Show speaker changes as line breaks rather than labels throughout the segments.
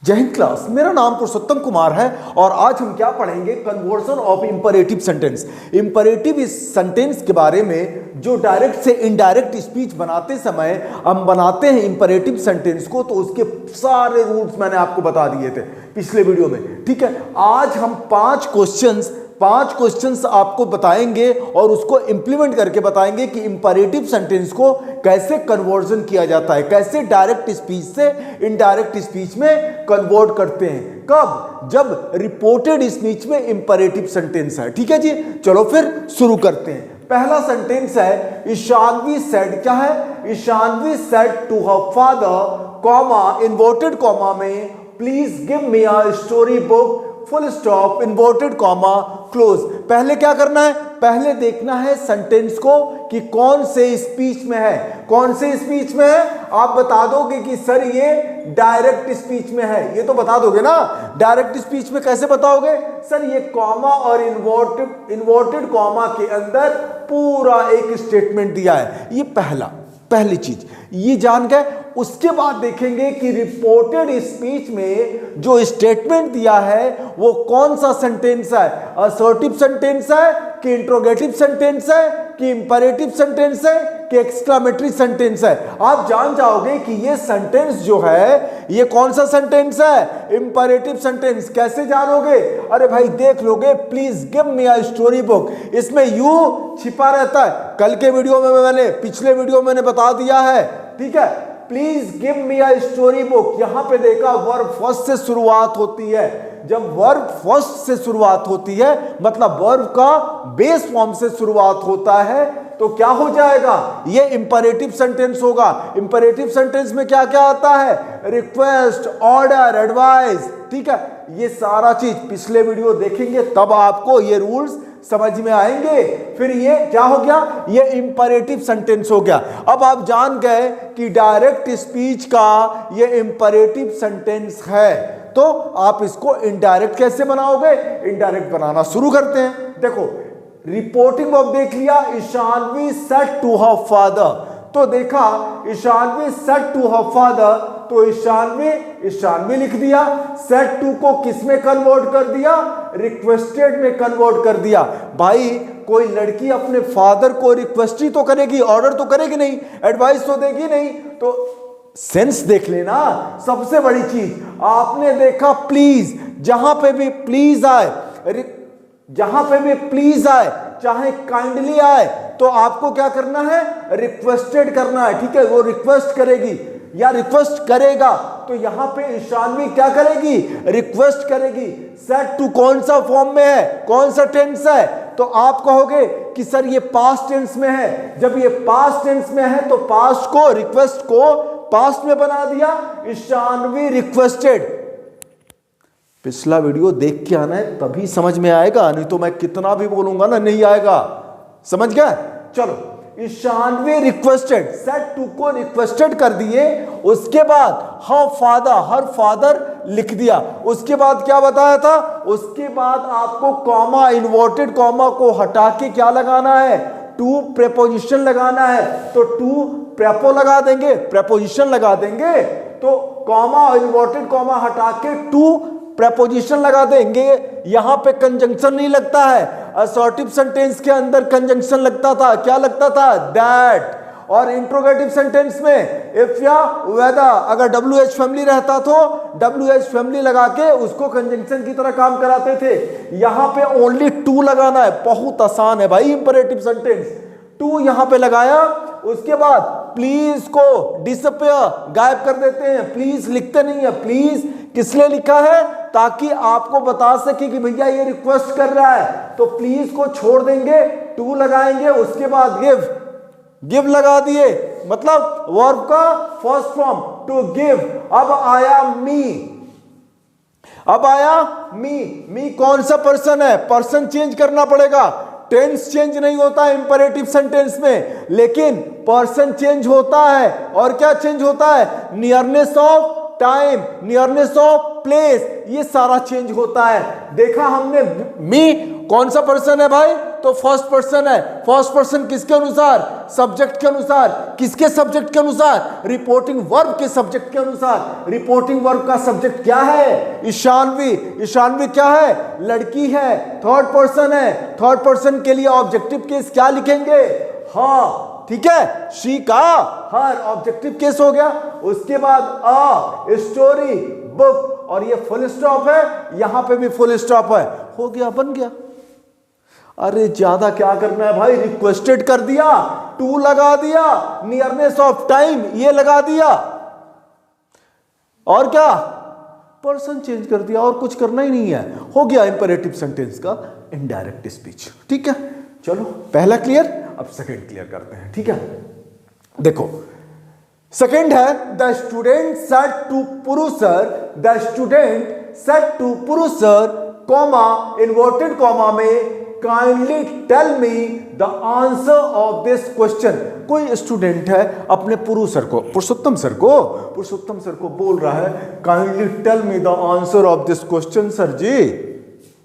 जय हिंद क्लास। मेरा नाम पुरुषोत्तम कुमार है और आज हम क्या पढ़ेंगे, conversion of imperative sentence. Imperative इस सेंटेंस के बारे में जो डायरेक्ट से इनडायरेक्ट स्पीच बनाते समय हम बनाते हैं इंपरेटिव सेंटेंस को, तो उसके सारे रूल्स मैंने आपको बता दिए थे पिछले वीडियो में। ठीक है, आज हम पांच क्वेश्चंस आपको बताएंगे और उसको इंप्लीमेंट करके बताएंगे कि इंपरेटिव सेंटेंस को कैसे कन्वर्जन किया जाता है, कैसे डायरेक्ट स्पीच से इनडायरेक्ट स्पीच में कन्वर्ट करते हैं। कब? जब रिपोर्टेड स्पीच में इंपरेटिव सेंटेंस है। ठीक है जी, चलो फिर शुरू करते हैं। पहला सेंटेंस है ईशानवी सेड। क्या है? Ishanvi said to her father, comma inverted comma में, please give me a story book, full stop, inverted comma, close. पहले क्या करना है? पहले देखना है सेंटेंस को कि कौन से स्पीच में है। कौन से स्पीच में है? आप बता दोगे कि सर ये डायरेक्ट स्पीच में है, ये तो बता दोगे ना। डायरेक्ट स्पीच में कैसे बताओगे? सर ये कॉमा और इन्वर्टेड कॉमा के अंदर पूरा एक स्टेटमेंट दिया है। ये पहली चीज ये जान गए। उसके बाद देखेंगे कि रिपोर्टेड स्पीच में जो स्टेटमेंट दिया है वो कौन सा सेंटेंस है, असर्टिव सेंटेंस है कि इंट्रोगेटिव सेंटेंस है कि इंपरेटिव सेंटेंस है कि एक्सक्लामेटरी सेंटेंस है। आप जान जाओगे कि ये सेंटेंस जो है ये कौन सा सेंटेंस है, इंपरेटिव सेंटेंस। कैसे जानोगे? अरे भाई देख लोगे, please give me a story book, इसमें यू छिपा रहता है। कल के वीडियो में पिछले वीडियो में बता दिया है। ठीक है, please give me a story book, यहां पे देखा वर्ब फर्स्ट से शुरुआत होती है। जब वर्ब फर्स्ट से शुरुआत होती है मतलब वर्ब का बेस फॉर्म से शुरुआत होता है, तो क्या हो जाएगा? ये इंपरेटिव सेंटेंस होगा। इंपरेटिव सेंटेंस में क्या क्या आता है? Request, order, advice. ठीक है, ये सारा चीज पिछले वीडियो देखेंगे तब आपको ये रूल्स समझ में आएंगे। फिर ये क्या हो गया? ये इंपरेटिव सेंटेंस हो गया। अब आप जान गए कि डायरेक्ट स्पीच का ये इंपरेटिव सेंटेंस है, तो आप इसको इनडायरेक्ट कैसे बनाओगे? इनडायरेक्ट बनाना शुरू करते हैं। देखो, रिपोर्टिंग वर्ब देख लिया, Ishanvi said to her father. तो देखा Ishanvi said to her father, तो ईशानवी लिख दिया। सेड टू को किस में कन्वर्ट कर दिया? रिक्वेस्टेड में कन्वर्ट कर दिया। भाई कोई लड़की अपने फादर को रिक्वेस्ट ही तो करेगी, ऑर्डर तो करेगी नहीं, एडवाइस तो देगी नहीं। तो सेंस देख लेना। सबसे बड़ी चीज आपने देखा प्लीज, जहां पे भी प्लीज आए, चाहे काइंडली आए, तो आपको क्या करना है? रिक्वेस्टेड करना है। ठीक है, वो रिक्वेस्ट करेगी या रिक्वेस्ट करेगा, तो यहां पे ईशानवी क्या करेगी? रिक्वेस्ट करेगी। सेड टू कौन सा फॉर्म में है, कौन सा टेंस है? तो आप कहोगे कि सर ये पास्ट टेंस में है। जब ये पास्ट टेंस में है तो पास्ट को, रिक्वेस्ट को पास्ट में बना दिया, ईशानवी रिक्वेस्टेड। पिछला वीडियो देख के आना है, तभी समझ में आएगा, नहीं तो मैं कितना भी बोलूंगा ना नहीं आएगा। समझ गए? चलो, ईशानवी रिक्वेस्टेड, सेड टू को रिक्वेस्टेड कर दिए। उसके बाद हर फादर लिख दिया। उसके बाद क्या बताया था? उसके बाद आपको कॉमा, इन्वर्टेड कॉमा को हटा के क्या लगाना है? टू प्रेपोजिशन लगाना है। तो टू प्रेपो लगा देंगे, प्रेपोजिशन लगा देंगे, तो कॉमा और इन्वर्टेड कॉमा हटा के टू प्रेपोजिशन लगा देंगे। यहां पे कंजंक्शन नहीं लगता है। असर्टिव सेंटेंस के अंदर कंजंक्शन लगता था। क्या लगता था? दैट। और इंट्रोगेटिव सेंटेंस में इफ या वेदर, अगर WH फैमिली रहता तो WH फैमिली लगा के उसको कंजंक्शन की तरह काम कराते थे। यहां पे ओनली टू लगाना है। बहुत आसान है भाई इंपरेटिव सेंटेंस। टू यहां पे लगाया, उसके बाद प्लीज को डिसअपियर, गायब कर देते हैं। प्लीज लिखते नहीं है। प्लीज किस लिए लिखा है? ताकि आपको बता सके कि भैया ये रिक्वेस्ट कर रहा है, तो प्लीज को छोड़ देंगे, टू लगाएंगे, उसके बाद गिव लगा दिए, मतलब वर्ब का फर्स्ट फॉर्म टू गिव। अब आया मी कौन सा पर्सन है? पर्सन चेंज करना पड़ेगा। टेंस चेंज नहीं होता है इंपरेटिव सेंटेंस में, लेकिन पर्सन चेंज होता है। और क्या चेंज होता है? Nearness of time, nearness of place, ये सारा चेंज होता है। देखा हमने मी कौन सा पर्सन है भाई, तो फर्स्ट पर्सन है। फर्स्ट पर्सन किसके अनुसार, सब्जेक्ट के अनुसार। किसके सब्जेक्ट के अनुसार, रिपोर्टिंग वर्ब के सब्जेक्ट के अनुसार। रिपोर्टिंग वर्ब का सब्जेक्ट क्या है, ईशानवी। ईशानवी क्या है, लड़की है, थर्ड पर्सन है। थर्ड पर्सन के लिए ऑब्जेक्टिव केस क्या लिखेंगे, हाँ, ठीक है, शी का हर ऑब्जेक्टिव केस हो गया। उसके बाद अ स्टोरी बुक, और ये फुल स्टॉप है, यहां पे भी फुल स्टॉप है, हो गया, बन गया। अरे ज्यादा क्या करना है भाई, रिक्वेस्टेड कर दिया, टू लगा दिया, नियरनेस ऑफ टाइम ये लगा दिया, और क्या, पर्सन चेंज कर दिया, और कुछ करना ही नहीं है, हो गया इंपेरेटिव सेंटेंस का इनडायरेक्ट स्पीच। ठीक है, चलो पहला क्लियर, अब सेकंड क्लियर करते हैं। ठीक है, देखो सेकंड है, the student said to Puru sir, the student said to Puru sir, comma inverted comma में, kindly tell me the answer of this question. कोई स्टूडेंट है अपने पुरुषोत्तम सर को बोल रहा है, kindly tell me the answer of this question. Sir ji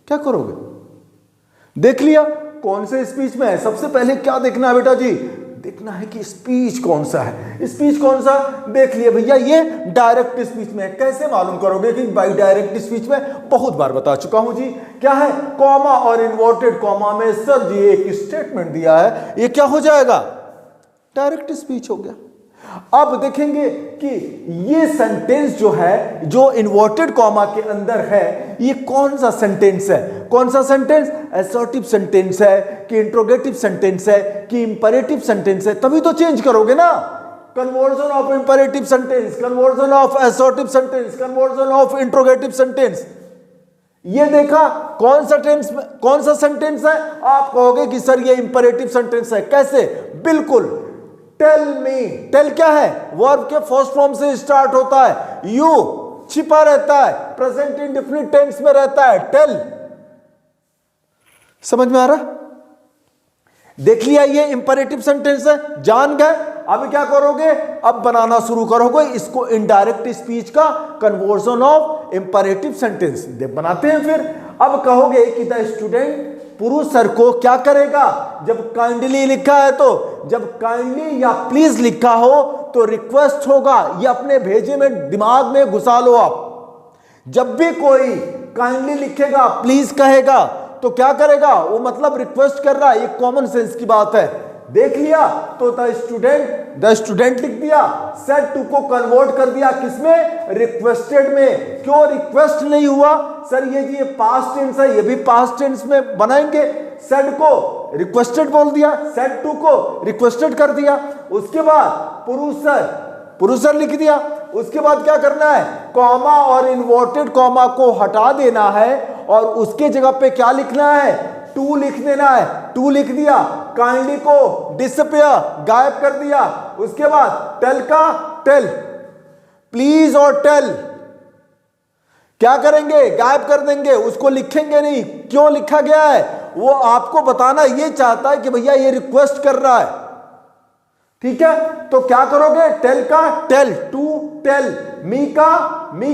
क्या करोगे, देख लिया कौन से स्पीच में है। सबसे पहले क्या देखना है बेटा जी, देखना है कि स्पीच कौन सा है। स्पीच कौन सा, देख लिया भैया ये डायरेक्ट स्पीच में है। कैसे मालूम करोगे कि बाई डायरेक्ट स्पीच में, बहुत बार बता चुका हूं जी, क्या है, कॉमा और इन्वर्टेड कॉमा में सर जी एक स्टेटमेंट दिया है, ये क्या हो जाएगा, डायरेक्ट स्पीच हो गया। अब देखेंगे कि ये सेंटेंस जो है, जो इन्वर्टेड कॉमा के अंदर है, ये कौन सा सेंटेंस है। कौन सा सेंटेंस, असर्टिव सेंटेंस है कि इंट्रोगेटिव सेंटेंस है कि इंपेरेटिव सेंटेंस है, तभी तो चेंज करोगे ना। Conversion of imperative sentence, conversion of assertive sentence, conversion of interrogative sentence. ये देखा कौन सा सेंटेंस है, आप कहोगे कि सर ये इंपेरेटिव सेंटेंस है। कैसे, बिल्कुल, टेल मी, टेल क्या है, वर्ब के फर्स्ट फॉर्म से स्टार्ट होता है, यू छिपा रहता है, प्रेजेंट इंडेफिनिट टेंस में रहता है, टेल। समझ में आ रहा, देख लिया ये इंपेरेटिव सेंटेंस है, जान गए। अब क्या करोगे, अब बनाना शुरू करोगे इसको इनडायरेक्ट स्पीच का कन्वर्जन ऑफ इंपेरेटिव सेंटेंस बनाते हैं। फिर अब कहोगे कि द स्टूडेंट पुरुष सर को क्या करेगा, जब काइंडली लिखा है तो, जब काइंडली या प्लीज लिखा हो तो रिक्वेस्ट होगा, ये अपने भेजे में दिमाग में घुसा लो आप। जब भी कोई काइंडली लिखेगा, प्लीज कहेगा, तो क्या करेगा, वो मतलब रिक्वेस्ट कर रहा है, ये कॉमन सेंस की बात है। देख लिया तो द स्टूडेंट लिख दिया, सेड टू को कन्वर्ट कर दिया किसमें, रिक्वेस्टेड में। क्यों रिक्वेस्ट नहीं हुआ सर, ये जी ये पास्ट टेंस है, ये भी पास्ट टेंस में बनाएंगे। सेड को रिक्वेस्टेड बोल दिया, सेड टू को रिक्वेस्टेड कर दिया। उसके बाद पुरुषर लिख दिया। उसके बाद क्या करना है, कॉमा और इन्वर्टेड कॉमा को हटा देना है और उसके जगह पे क्या लिखना है, टू लिख देना है। टू लिख दिया, काइंडली को डिसअपियर गायब कर दिया। उसके बाद टेल का टेल, प्लीज और टेल क्या करेंगे, गायब कर देंगे, उसको लिखेंगे नहीं। क्यों लिखा गया है, वो आपको बताना ये चाहता है कि भैया ये रिक्वेस्ट कर रहा है। ठीक है, तो क्या करोगे, टेल का टेल, टू टेल, मी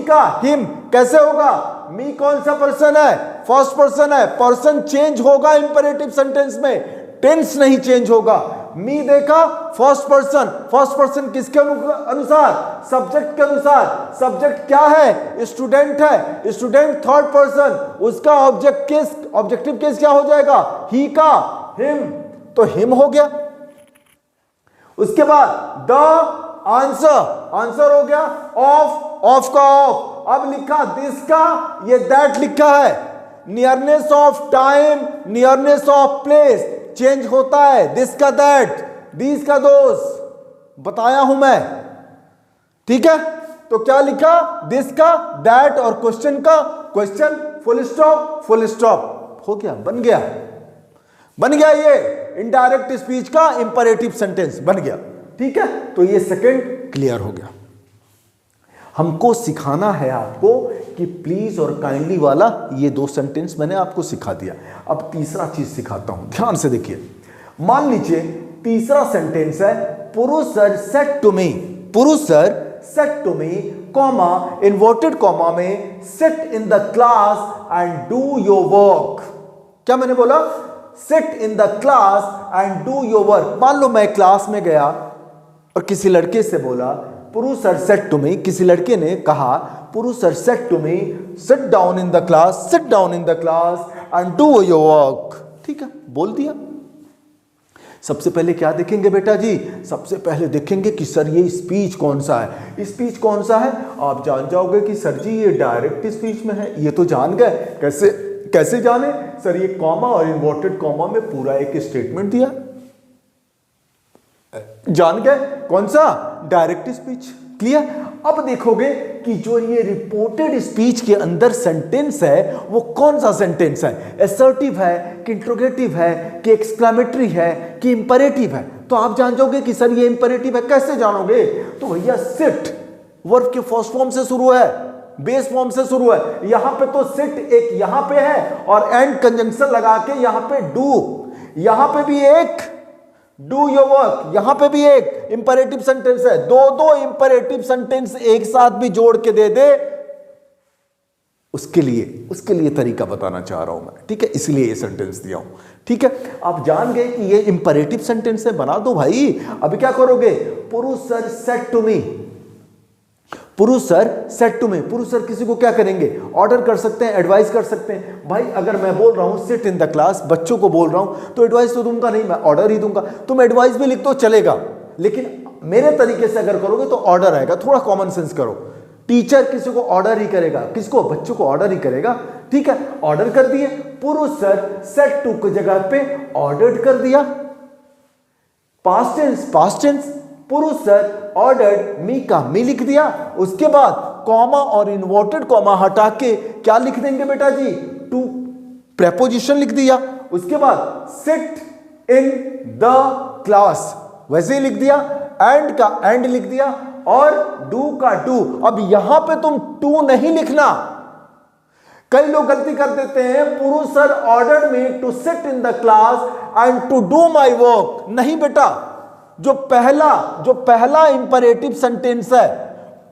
का हिम। कैसे होगा, मी कौन सा पर्सन है, फर्स्ट पर्सन है, पर्सन चेंज होगा इंपेरेटिव सेंटेंस में, टेंस नहीं चेंज होगा। मी देखा फर्स्ट पर्सन किसके अनुसार, सब्जेक्ट के अनुसार। सब्जेक्ट क्या है, स्टूडेंट है, स्टूडेंट थर्ड पर्सन, उसका ऑब्जेक्टिव केस क्या हो जाएगा, ही का हिम, तो हिम हो गया। उसके बाद द आंसर हो गया, ऑफ का ऑफ। अब लिखा दिस का, ये दैट लिखा है। Nearness of time, nearness of place change होता है, दिस का दैट, दिस का दोस, बताया हूं मैं। ठीक है, तो क्या लिखा, दिस का दैट, और क्वेश्चन का क्वेश्चन, फुल स्टॉप, हो गया, बन गया ये इनडायरेक्ट स्पीच का इंपेरेटिव सेंटेंस बन गया। ठीक है, तो ये सेकंड क्लियर हो गया। हमको सिखाना है आपको कि प्लीज और काइंडली वाला ये दो सेंटेंस मैंने आपको सिखा दिया। अब तीसरा चीज सिखाता हूं, ध्यान से देखिए। मान लीजिए तीसरा सेंटेंस है, Puru sir said to me comma inverted comma में sit in the class and do your work. क्या मैंने बोला? Sit in the class and do your work. मान लो मैं क्लास में गया और किसी लड़के से बोला, Puru sir said to me, किसी लड़के ने कहा Puru sir said to me sit down in the class, sit down in the class and do your work. ठीक है, बोल दिया। सबसे पहले क्या देखेंगे बेटा जी? सबसे पहले देखेंगे कि सर ये स्पीच कौन सा है। स्पीच कौन सा है? आप जान जाओगे कि सर जी ये डायरेक्ट स्पीच में है। ये तो जान गए। कैसे कैसे जाने? सर ये कॉमा और इन्वर्टेड कॉमा में पूरा एक स्टेटमेंट दिया। जान गए कौन सा? Direct speech. क्लियर? अब देखोगे कि जो ये रिपोर्टेड स्पीच के अंदर सेंटेंस है वो कौन सा सेंटेंस है, असर्टिव है कि इंट्रोगेटिव है कि एक्सक्लेमेटरी है कि इंपरेटिव है। तो आप जान जाओगे कि सर ये इंपरेटिव है। कैसे जानोगे? तो भैया सिट वर्ब के फर्स्ट फॉर्म से शुरू है, बेस फॉर्म से शुरू है। यहां पे तो सिट एक यहां पे है और एंड कंजंक्शन लगा के यहां पे डू, यहां पे भी एक डू योर वर्क, यहां पे भी एक इंपरेटिव सेंटेंस है। दो इंपरेटिव सेंटेंस एक साथ भी जोड़ के दे दे, उसके लिए तरीका बताना चाह रहा हूं मैं। ठीक है, इसलिए ये सेंटेंस दिया हूं। ठीक है, आप जान गए कि ये इंपरेटिव सेंटेंस है। बना दो भाई। अभी क्या करोगे? पुरुष सर सेड टू मी, पुरुष सर सेड टू मी। पुरुष सर किसी को क्या करेंगे? ऑर्डर कर सकते हैं, एडवाइस कर सकते हैं। भाई अगर मैं बोल रहा हूं सिट इन द क्लास, बच्चों को बोल रहा हूं, तो एडवाइस तो दूंगा नहीं, मैं ऑर्डर ही दूंगा। तुम एडवाइस भी लिख दो चलेगा, लेकिन मेरे तरीके से अगर करोगे तो ऑर्डर आएगा। थोड़ा कॉमन सेंस करो। टीचर किसी को ऑर्डर ही करेगा, किसको? बच्चों को ऑर्डर ही करेगा। ठीक है, ऑर्डर कर दिए। पुरुष सर सेड टू की जगह पे ऑर्डर्ड कर दिया। पास्ट टेंस पुरुष सर ऑर्डर्ड मी का मी लिख दिया। उसके बाद कॉमा और इन्वर्टेड कॉमा हटा के क्या लिख देंगे बेटा जी? टू प्रेपोजिशन लिख दिया। उसके बाद सिट इन द क्लास वैसे ही लिख दिया। एंड का एंड लिख दिया और डू का डू। अब यहां पे तुम टू नहीं लिखना। कई लोग गलती कर देते हैं, पुरुष sir ordered me to sit in the class and to do my work. नहीं बेटा, जो पहला इंपरेटिव सेंटेंस है,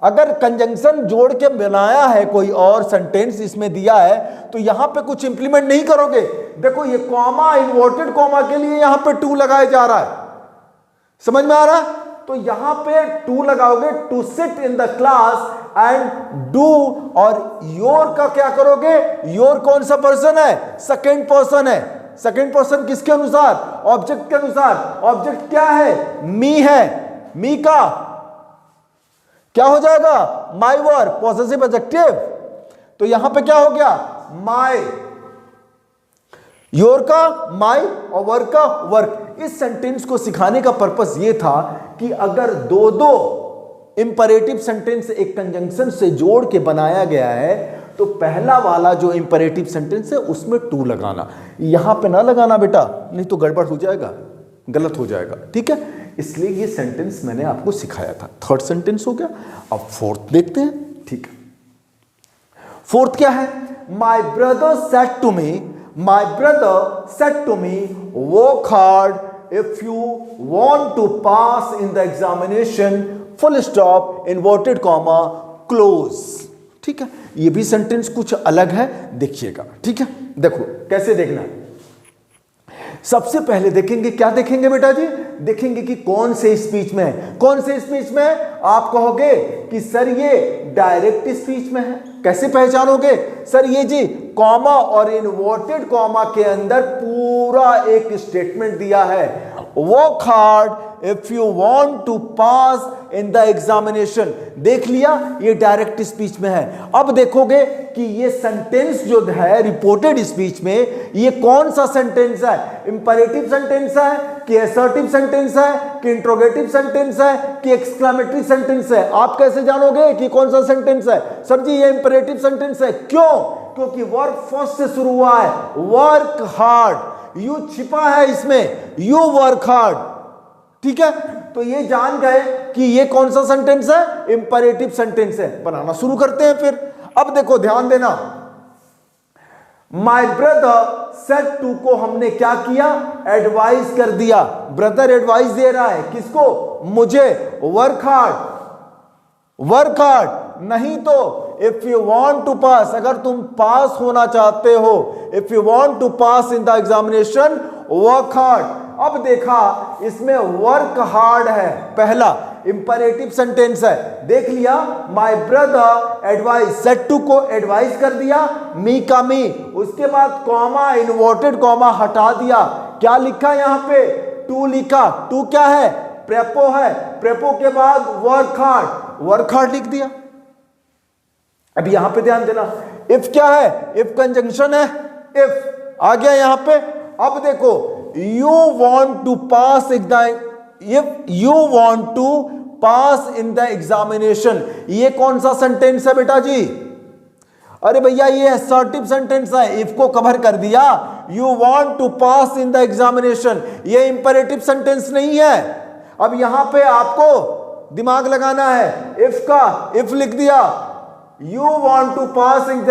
अगर कंजंक्शन जोड़ के बनाया है कोई और सेंटेंस इसमें दिया है, तो यहां पे कुछ इंप्लीमेंट नहीं करोगे। देखो ये कॉमा इन्वर्टेड कॉमा के लिए यहां पे टू लगाया जा रहा है। समझ में आ रहा है? तो यहां पे टू लगाओगे, to sit in the class and do. और योर का क्या करोगे? योर कौन सा पर्सन है? सेकेंड पर्सन है। सेकेंड पर्सन किसके अनुसार? ऑब्जेक्ट के अनुसार। ऑब्जेक्ट क्या है? मी है। मी का क्या हो जाएगा? My work, possessive adjective. तो यहां पे क्या हो गया? माई। योर का माई और वर्क का वर्क। इस सेंटेंस को सिखाने का पर्पस यह था कि अगर दो इंपरेटिव सेंटेंस एक कंजंक्शन से जोड़ के बनाया गया है, तो पहला वाला जो इंपरेटिव सेंटेंस है उसमें टू लगाना, यहां पे ना लगाना बेटा, नहीं तो गड़बड़ हो जाएगा, गलत हो जाएगा। ठीक है, इसलिए ये सेंटेंस मैंने आपको सिखाया था। थर्ड सेंटेंस हो गया। अब फोर्थ देखते हैं। ठीक है, फोर्थ क्या है? My brother said to me, my brother said to me work hard if you want to pass in the examination, full stop, inverted comma, close. ठीक है, ये भी सेंटेंस कुछ अलग है, देखिएगा। ठीक है, देखो कैसे देखना है। सबसे पहले देखेंगे, क्या देखेंगे बेटा जी? देखेंगे कि कौन से स्पीच में है। कौन से स्पीच में है? आप कहोगे कि सर ये डायरेक्ट स्पीच में है। कैसे पहचानोगे? सर ये जी कॉमा और इन्वर्टेड कॉमा के अंदर पूरा एक स्टेटमेंट दिया है, work hard if you want to pass in the examination. देख लिया, ये डायरेक्ट स्पीच में है। अब देखोगे कि ये सेंटेंस जो है रिपोर्टेड स्पीच में, ये कौन सा सेंटेंस है? इंपरेटिव सेंटेंस है कि असर्टिव सेंटेंस है कि इंट्रोगेटिव सेंटेंस है कि एक्सक्लेमेटरी सेंटेंस है? आप कैसे जानोगे कि कौन सा सेंटेंस है? सर जी ये इंपरेटिव सेंटेंस है। क्यों? क्योंकि वर्क फर्स्ट से शुरू हुआ है, वर्क हार्ड। यू छिपा है इसमें, यू वर्क हार्ड। ठीक है, तो ये जान गए कि ये कौन सा सेंटेंस है? इंपरेटिव सेंटेंस है। बनाना शुरू करते हैं फिर। अब देखो ध्यान देना, माय ब्रदर सेड टू को हमने क्या किया? एडवाइस कर दिया। ब्रदर एडवाइस दे रहा है किसको? मुझे। वर्क हार्ड, वर्क हार्ड नहीं तो if you want to pass, अगर तुम पास होना चाहते हो, if you want to pass in the examination work hard. अब देखा इसमें वर्क हार्ड है, पहला इंपरेटिव सेंटेंस है, देख लिया। My brother advice, said to को एडवाइस कर दिया, मी का मी, उसके बाद कॉमा इन्वर्टेड कॉमा हटा दिया, क्या लिखा यहां पे, टू लिखा। टू क्या है, प्रेपो है, प्रेपो के बाद वर्क हार्ड, वर्क हार्ड लिख दिया। अब यहां पे ध्यान देना, इफ क्या है, इफ कंजंक्शन है, इफ आ गया यहां पे। अब देखो you want to pass if you want to pass in the examination, ये कौन सा सेंटेंस है बेटा जी, अरे भैया ये असर्टिव सेंटेंस है, इफ को कवर कर दिया। You want to pass in the examination, ये इंपरेटिव सेंटेंस नहीं है। अब यहां पे आपको दिमाग लगाना है, इफ का इफ लिख दिया, you want to pass in the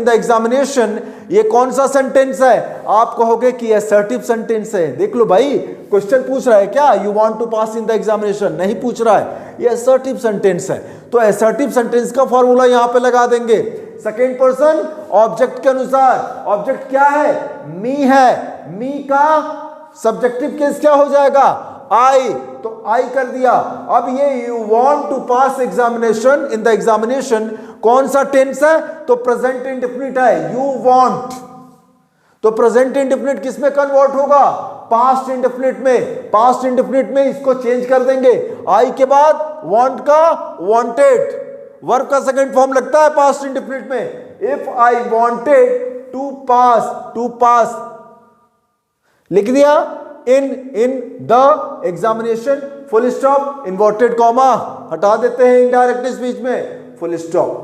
examination, ये कौन सा सेंटेंस है, आप कहोगे कि असर्टिव सेंटेंस है। देख लो भाई, क्वेश्चन पूछ रहा है क्या, you want to pass in the examination, नहीं पूछ रहा है, ये असर्टिव सेंटेंस है। तो असर्टिव सेंटेंस का फॉर्मूला यहां पे लगा देंगे, सेकेंड पर्सन ऑब्जेक्ट के अनुसार। ऑब्जेक्ट क्या है, मी है, मी का सब्जेक्टिव केस क्या हो जाएगा, आई, तो आई कर दिया। अब ये you want to pass examination in the examination कौन सा टेंस है, तो प्रेजेंट इंडेफिनिट है, यू वांट। तो प्रेजेंट इंडेफिनिट किस में कन्वर्ट होगा, पास्ट इंडेफिनिट में। पास्ट इंडेफिनिट में इसको चेंज कर देंगे, आई के बाद वांट का वांटेड, वर्ब का सेकंड फॉर्म लगता है पास्ट इंडेफिनिट में। If I wanted to pass, to pass लिख दिया, in the examination, full stop, inverted comma हटा देते हैं इनडायरेक्ट स्पीच में, फुल स्टॉप।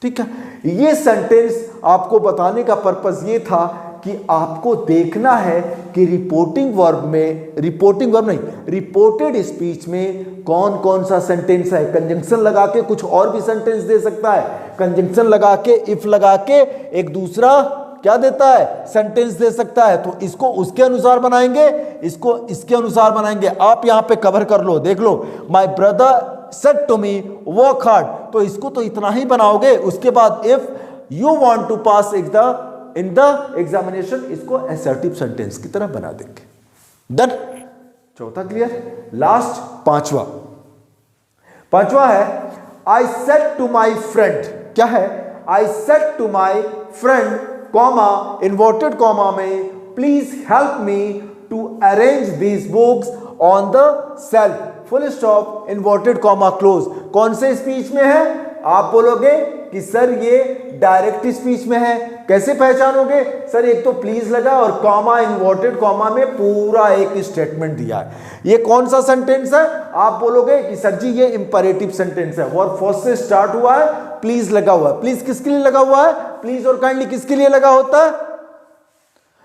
ठीक है, ये सेंटेंस आपको बताने का पर्पस ये था कि आपको देखना है कि रिपोर्टिंग वर्ब में, रिपोर्टेड स्पीच में कौन कौन सा सेंटेंस है। कंजंक्शन लगा के कुछ और भी सेंटेंस दे सकता है, कंजंक्शन लगा के, इफ लगा के एक दूसरा क्या देता है, सेंटेंस दे सकता है। तो इसको उसके अनुसार बनाएंगे, इसको इसके अनुसार बनाएंगे। आप यहां पे कवर कर लो, देख लो, my brother said to me work hard, तो इसको तो इतना ही बनाओगे। उसके बाद if you want to pass in the examination, इसको असर्टिव सेंटेंस की तरह बना देंगे। डन, चौथा क्लियर। लास्ट पांचवा है, I said to my friend, क्या है, I said to my friend comma inverted comma में, please help me to arrange these books on the shelf, full stop, inverted comma close. कौन से speech में है, आप बोलोगे कि सर ये डायरेक्ट स्पीच में है। कैसे पहचानोगे, सर एक तो प्लीज लगा और कॉमा इन्वर्टेड कॉमा में पूरा एक स्टेटमेंट दिया है। ये कौन सा सेंटेंस है, आप बोलोगे कि सर जी ये इंपरेटिव सेंटेंस है, वर्ब फर्स्ट से स्टार्ट हुआ है, प्लीज लगा हुआ है। प्लीज किसके लिए लगा हुआ है, प्लीज और काइंडली किसके लिए लगा होता है,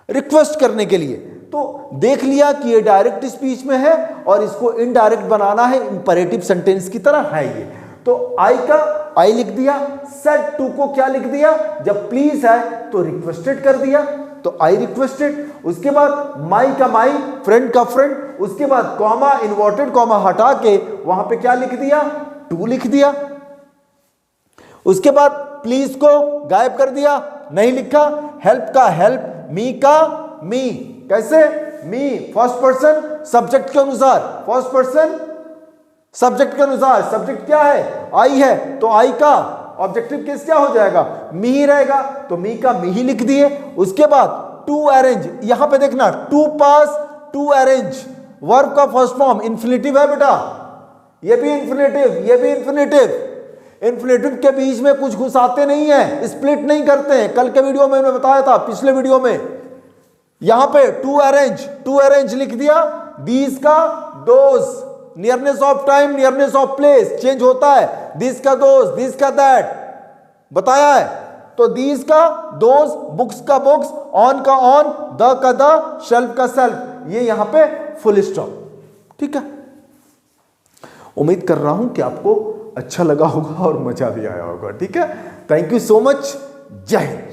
रिक्वेस्ट करने के लिए। तो देख लिया कि ये डायरेक्ट स्पीच में है और इसको इनडायरेक्ट बनाना है, इंपरेटिव सेंटेंस की तरह है ये। तो आई का आई लिख दिया, सेड टू को क्या लिख दिया, जब प्लीज है तो रिक्वेस्टेड कर दिया, तो आई रिक्वेस्टेड। उसके बाद माई का माई, फ्रेंड का फ्रेंड, उसके बाद कॉमा इन्वर्टेड कॉमा हटा के वहां पे क्या लिख दिया, टू लिख दिया। उसके बाद प्लीज को गायब कर दिया, नहीं लिखा। हेल्प का हेल्प, मी का मी, कैसे, मी फर्स्ट पर्सन सब्जेक्ट के अनुसार, फर्स्ट पर्सन सब्जेक्ट के अनुसार। सब्जेक्ट क्या है, आई है, तो आई का ऑब्जेक्टिव केस क्या हो जाएगा, मी ही रहेगा, तो मी का मी ही लिख दिए। उसके बाद टू अरेंज, यहां पे देखना, to pass, to arrange, verb का फर्स्ट फॉर्म इन्फिनिटिव है बेटा, ये भी इन्फिनिटिव, ये भी इन्फिनिटिव। इन्फिनिटिव के बीच में कुछ घुसाते नहीं है, स्प्लिट नहीं करते हैं। कल के वीडियो में मैंने बताया था, पिछले वीडियो में, यहां पे टू अरेंज लिख दिया। दीज का those, nearness of time, nearness of place change होता है, दिस का दोज, दिस का दैट बताया है। तो दीज का दोज, बुक्स का बुक्स, ऑन का ऑन, द का द, शेल्फ का सेल्फ, ये यहां पे फुल स्टॉप। ठीक है, उम्मीद कर रहा हूं कि आपको अच्छा लगा होगा और मजा भी आया होगा। ठीक है, थैंक यू सो मच, जय हिंद।